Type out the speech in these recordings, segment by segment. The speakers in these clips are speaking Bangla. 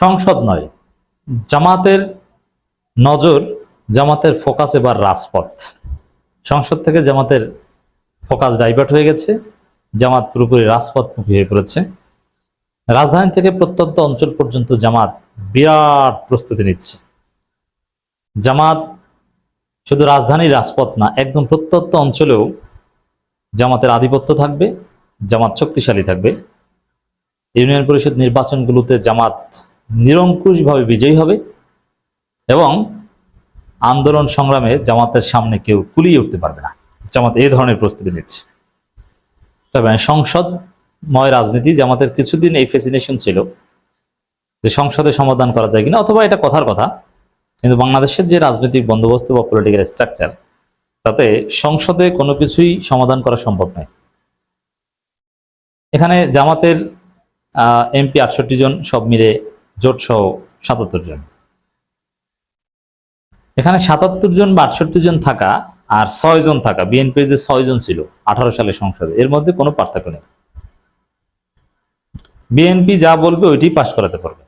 সংসদ নয়, জামাতের নজর, জামাতের ফোকাস এবার রাজপথ। সংসদ থেকে জামাতের ফোকাস ডাইভার্ট হয়ে গেছে, জামাত পুরোপুরি রাজপথমুখী হয়ে পড়েছে। রাজধানী থেকে প্রত্যন্ত অঞ্চল পর্যন্ত জামাত বিরাট প্রস্তুতি নিচ্ছে। জামাত শুধু রাজধানীর রাজপথ না, একদম প্রত্যন্ত অঞ্চলেও জামাতের আধিপত্য থাকবে, জামাত শক্তিশালী থাকবে। ইউনিয়ন পরিষদ নির্বাচনগুলোতে জামাত নিরঙ্কুশভাবে বিজয়ী হবে এবং আন্দোলন সংগ্রামে জামাতের সামনে কেউ কুলিয়ে উঠতে পারবে না। জামাত এই ধরনের প্রস্তুতি নিচ্ছে। তবে সংসদময় রাজনীতি, জামাতের কিছুদিন এই ফ্যাসিনেশন ছিল যে সংসদে সমাধান করা যায় কিনা, অথবা এটা কথার কথা, কিন্তু বাংলাদেশের যে রাজনৈতিক বন্দোবস্ত বা পলিটিক্যাল স্ট্রাকচার, তাতে সংসদে কোনো কিছুই সমাধান করা সম্ভব নয়। এখানে জামাতের এমপি 68 জন, সব মিলে জোট সহ 77 জন। এখানে 77 জন বা 68 জন থাকা আর 6 জন থাকা, বিএনপির যে 6 জন ছিল 18 সালে সংসদে, এর মধ্যে কোনো পার্থক্য নেই। বিএনপি যা বলবে ওইটি পাশ করাতে পারবে।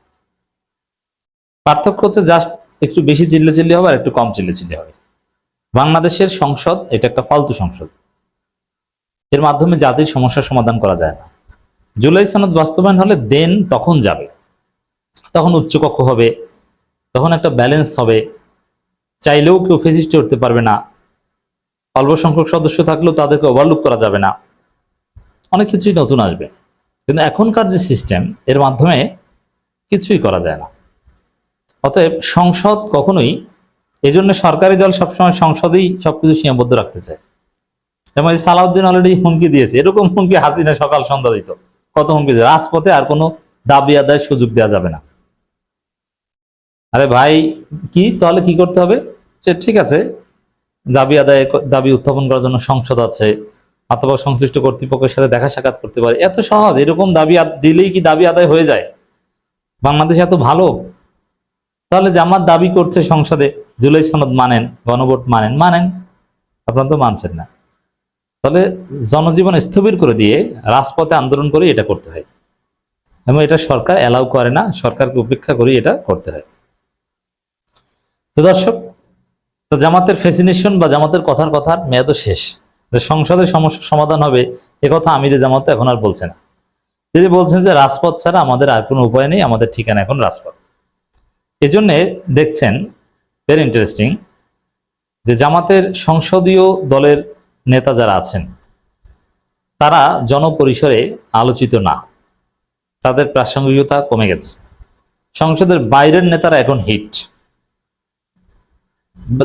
পার্থক্য হচ্ছে জাস্ট একটু বেশি চিল্লাচিল্লি হবে আর একটু কম চিল্লাচিল্লি হবে। বাংলাদেশের সংসদ এটা একটা ফালতু সংসদ, এর মাধ্যমে জাতির সমস্যার সমাধান করা যায় না। জুলাই সনদ বাস্তবায়ন হলে দেন তখন যাবে, তখন উচ্চকক্ষ হবে, তখন একটা ব্যালেন্স হবে, চাইলেও কেউ ফেসিস্ট করতে পারবে না, অল্প সংখ্যক সদস্য থাকলেও তাদেরকে ওভারলুক করা যাবে না, অনেক কিছুই নতুন আসবে। কিন্তু এখনকার যে সিস্টেম, এর মাধ্যমে কিছুই করা যায় না। অতএব সংসদ কখনোই, এই জন্য সরকারি দল সবসময় সংসদেই সবকিছু সীমাবদ্ধ রাখতে চায়। এবং সালাউদ্দিন অলরেডি হুমকি দিয়েছে, এরকম হুমকি হাসিনা সকাল সন্ধ্যা দিত, কত হুমকি দিয়েছে, রাজপথে আর কোনো দাবি আদায়ের সুযোগ দেওয়া যাবে না। আরে ভাই, কি তাহলে কি করতে হবে? সে ঠিক আছে, দাবি উত্থাপন করার জন্য সংসদ আছে, অথবা সংশ্লিষ্ট কর্তৃপক্ষের সাথে দেখা সাক্ষাৎ করতে পারে। এত সহজ, এরকম দাবি দিলেই কি দাবি আদায় হয়ে যায়? বাংলাদেশ এত ভালো? তাহলে জামাত দাবি করছে সংসদে জুলাই সনদ মানেন, গণভোট মানেন, আপনারা তো মানছেন না। তাহলে জনজীবন স্থবির করে দিয়ে রাজপথে আন্দোলন করে এটা করতে হয়, এবং এটা সরকার অ্যালাউ করে না, সরকারকে উপেক্ষা করে এটা করতে হয়। তো দর্শক, তো জামাতের ফ্যাসিনেশন বা জামাতের কথার মেয়াদও শেষ। যে সংসদে সমস্যার সমাধান হবে, একথা আমিরে জামাত এখন আর বলছে না। তিনি বলছেন যে রাজপথ ছাড়া আমাদের আর কোনো উপায় নেই, আমাদের ঠিকানা এখন রাজপথ। এই জন্যে দেখছেন, ভেরি ইন্টারেস্টিং, যে জামাতের সংসদীয় দলের নেতা যারা আছেন তারা জনপরিসরে আলোচিত না, তাদের প্রাসঙ্গিকতা কমে গেছে। সংসদের বাইরের নেতারা এখন হিট।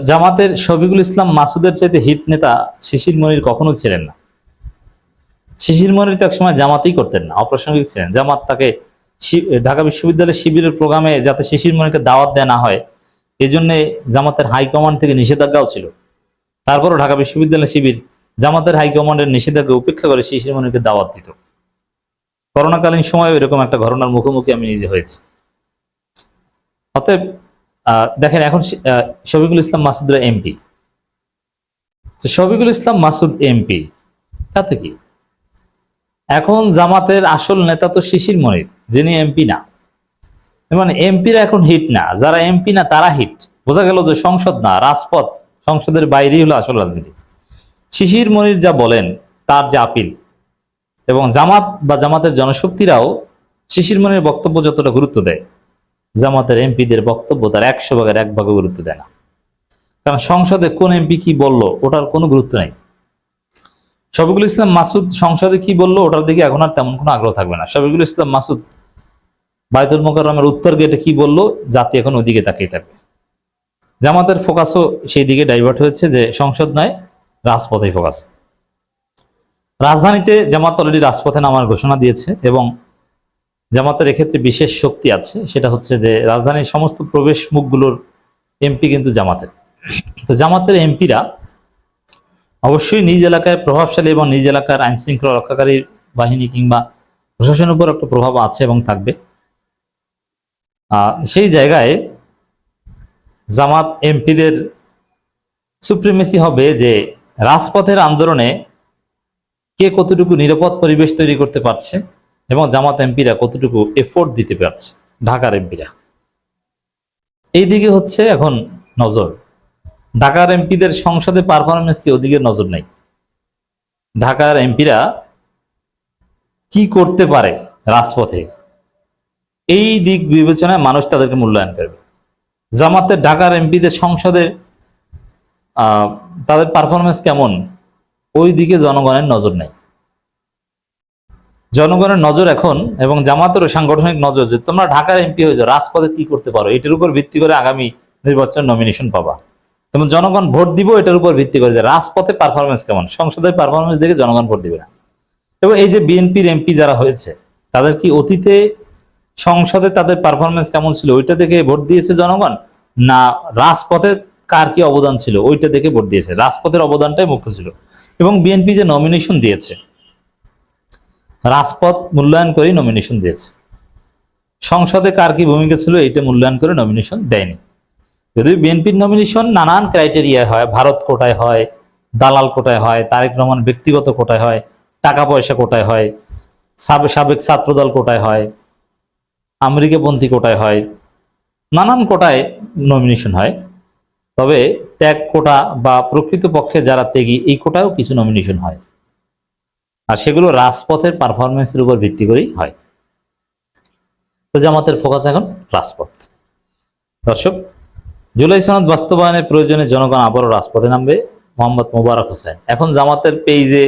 জামাতের শফিকুল ইসলাম মাসুদের চাইতে হিট নেতা শিশির মনির কখনো ছিলেন না। শিশির মনির তো একসময় জামাতেই করতেন না, অপ্রাসঙ্গিক ছিলেন। জামাত তাকে ঢাকা বিশ্ববিদ্যালয়ের শিবিরের প্রোগ্রামে যাতে শিশির মনিরকে দাওয়াত দেওয়া না হয়, এই জন্যে জামাতের হাইকমান্ড থেকে নিষেধাজ্ঞাও ছিল। তারপরও ঢাকা বিশ্ববিদ্যালয় শিবির জামাতের হাইকমান্ডের নিষেধাজ্ঞা উপেক্ষা করে শিশির মনিরকে দাওয়াত দিত। করোনাকালীন সময় এরকম একটা ঘটনার মুখোমুখি আমি নিজে হয়েছি। অতএব দেখেন, এখন শফিকুল ইসলাম মাসুদরা এমপি। তো শফিকুল ইসলাম মাসুদ এমপি, তাতে কি? এখন জামাতের আসল নেতা তো শিশির মনির, যিনি এমপি না। মানে এমপিরা এখন হিট না, যারা এমপি না তারা হিট। বোঝা গেল যে সংসদ না, রাজপথ, সংসদের বাইরেই হলো আসল রাজনীতি। শিশির মনির যা বলেন, তার যে আপিল, এবং জামাত বা জামাতের জনশক্তিরাও শিশির মনির বক্তব্য যতটা গুরুত্ব দেয়, জামাতের এমপিদের বক্তব্য তার 100 ভাগের 1 ভাগও গুরুত্ব দেয় না। কারণ সংসদে কোন এমপি কি বললো ওটার কোনো গুরুত্ব নেই। শফিকুল ইসলাম মাসুদ সংসদে কি বললো ওটার দিকে এখন আর তেমন কোনো আগ্রহ থাকবে না। শফিকুল ইসলাম মাসুদ বায়তুল মোকাররমের উত্তর গেটে কি বললো, জাতি এখন ওইদিকে তাকিয়ে থাকবে। জামাতের ফোকাসও সেই দিকে ডাইভার্ট হয়েছে, যে সংসদ নয়, রাজপথেই ফোকাস। রাজধানীতে জামাত অলরেডি রাজপথে নামার ঘোষণা দিয়েছে, এবং জামাতের এক্ষেত্রে বিশেষ শক্তি আছে, সেটা হচ্ছে যে রাজধানীর সমস্ত প্রবেশ মুখগুলোর এমপি কিন্তু জামাতের। তো জামাতের এমপিরা অবশ্যই নিজ এলাকায় প্রভাবশালী, এবং নিজ এলাকার আইন শৃঙ্খলা রক্ষাকারী বাহিনী কিংবা প্রশাসনের উপর একটা প্রভাব আছে এবং থাকবে। সেই জায়গায় জামাত এমপিদের সুপ্রিমেসি হবে যে রাজপথের আন্দোলনে কে কতটুকু নিরাপদ পরিবেশ তৈরি করতে পারছে, এবং জামাত এমপিরা কতটুকু এফোর্ট দিতে পারছে, ঢাকার এমপিরা। এইদিকে হচ্ছে এখন নজর। ঢাকার এমপিদের সংসদে পারফরমেন্স কি, ওদিকে নজর নাই। ঢাকার এমপিরা কি করতে পারে রাজপথে, এই দিক বিবেচনায় মানুষ তাদেরকে মূল্যায়ন করবে। জামাতের ঢাকার এমপিদের সংসদে তাদের পারফরমেন্স কেমন, ওই দিকে জনগণের নজর নেই। জনগণের নজর এখন, এবং জামাতেরও সাংগঠনিক নজর, যে তোমরা ঢাকার এমপি হয়েছো, রাজপথে কি করতে পারো, এটার উপর ভিত্তি করে আগামী নির্বাচন নমিনেশন পাবা। এবং জনগণ ভোট দিব এটার উপর ভিত্তি করে, যে রাজপথে পারফরমেন্স কেমন, সংসদের পারফরমেন্স দেখে জনগণ ভোট দিবে না। এবং এই যে বিএনপির এমপি যারা হয়েছে, তাদের কি অতীতে সংসদে তাদের পারফরমেন্স কেমন ছিল ওইটা দেখে ভোট দিয়েছে জনগণ, না রাজপথে কার কি অবদান ছিল ওইটা দেখে ভোট দিয়েছে? রাজপথের অবদানটাই মুখ্য ছিল। এবং বিএনপি যে নমিনেশন দিয়েছে, রাজপথ মূল্যায়ন করেই নমিনেশন দিয়েছে। সংসদে কার কি ভূমিকা ছিল এইটা মূল্যায়ন করে নমিনেশন দেয়নি। যদি বিএনপির নমিনেশন নানান ক্রাইটেরিয়া হয়, ভারত কোটায় হয়, দালাল কোটায় হয়, তারেক রহমান ব্যক্তিগত কোটায় হয়, টাকা পয়সা কোটায় হয়, সাবেক ছাত্রদল কোটায় হয়, আমেরিকাপন্থী কোটায় হয়, নানান কোটায় নমিনেশন হয়। তবে ত্যাগ কোটা বা প্রকৃতপক্ষে যারা ত্যাগী, এই কোটায়ও কিছু নমিনেশন হয়, আর সেগুলো রাজপথের পারফরমেন্সের উপর ভিত্তি করেই হয়। তো জামাতের ফোকাস এখন রাজপথ। দর্শক, জুলাই সনদ বাস্তবায়নের প্রয়োজনে জনগণ আবারও রাজপথে নামবে, মোহাম্মদ মোবারক হোসেন। এখন জামাতের পেজে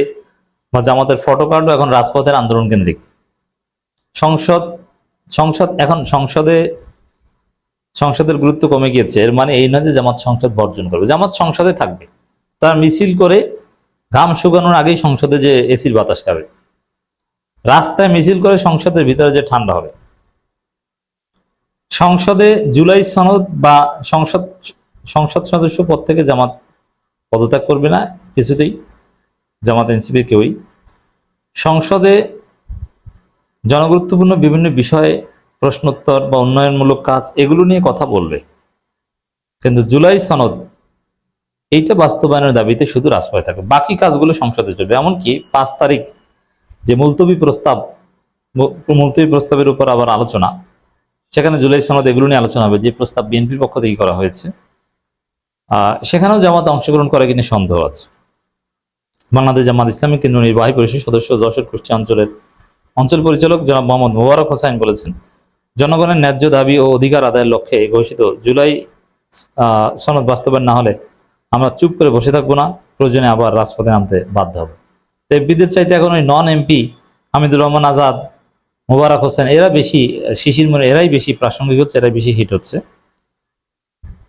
বা জামাতের ফটোকার্ডও এখন রাজপথের আন্দোলন কেন্দ্রিক। এখন সংসদের গুরুত্ব কমে গিয়েছে, এর মানে এই নয় যে জামাত সংসদ বর্জন করবে। জামাত সংসদে থাকবে, তার মিছিল করে ঘাম শুকানোর আগেই সংসদে যে এসির বাতাস খাবে, রাস্তায় মিছিল করে সংসদের ভিতরে যে ঠান্ডা হবে। সংসদে জুলাই সনদ বা সংসদ সদস্য পদ থেকে জামাত পদত্যাগ করবে না কিছুতেই, জামাত এনসিপি কেউই। সংসদে জনগুরুত্বপূর্ণ বিভিন্ন বিষয়ে প্রশ্নোত্তর বা উন্নয়নমূলক কাজ এগুলো নিয়ে কথা বলবে, কিন্তু জুলাই সনদ এইটা বাস্তবায়নের দাবিতে শুধু রাজপথে থাকবে, বাকি কাজগুলো সংসদে চলবে। এমনকি 5 তারিখ যে মুলতবি প্রস্তাবের উপর আবার আলোচনা, সেখানে জুলাই সনদ এগুলো নিয়ে আলোচনা হবে, যে প্রস্তাব বিএনপির পক্ষ থেকে করা হয়েছে, সেখানেও জামাত অংশগ্রহণ করে কিনা সন্দেহ আছে। বাংলাদেশ জামাত ইসলামী কেন্দ্র নির্বাহী পরিষদ সদস্য যশোর কুষ্টিয়া অঞ্চল পরিচালক জনাব মোহাম্মদ মোবারক হোসেন বলেছেন, জনগণের ন্যায্য দাবি ও অধিকার আদায়ের লক্ষ্যে ঘোষিত জুলাই সনদ বাস্তবায়ন না হলে আমরা চুপ করে বসে থাকবো না, প্রয়োজনে আবার রাজপথে নামতে বাধ্য হবো। এমপিদের চাইতে এখন ওই নন এমপি হামিদুর রহমান আজাদ, মোবারক হোসেন, এরা বেশি শিশির মনে, এরাই বেশি প্রাসঙ্গিক হচ্ছে, এরাই বেশি হিট হচ্ছে।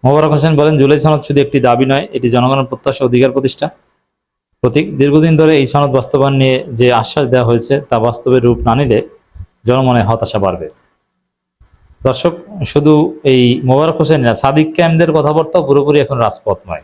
মোবারক হোসেন বলেন, জুলাই সনদ শুধু একটি দাবি নয়, এটি জনগণের প্রত্যাশা অধিকার প্রতিষ্ঠা প্রতীক। দীর্ঘদিন ধরে এই সনদ বাস্তবায়ন নিয়ে যে আশ্বাস দেওয়া হয়েছে তা বাস্তবে রূপ না নিলে জনমনে হতাশা বাড়বে। দর্শক, শুধু এই মোবারক হোসেন না, সাদিক ক্যাম্পদের কথাবার্তাও পুরোপুরি এখন রাজপথ নয়।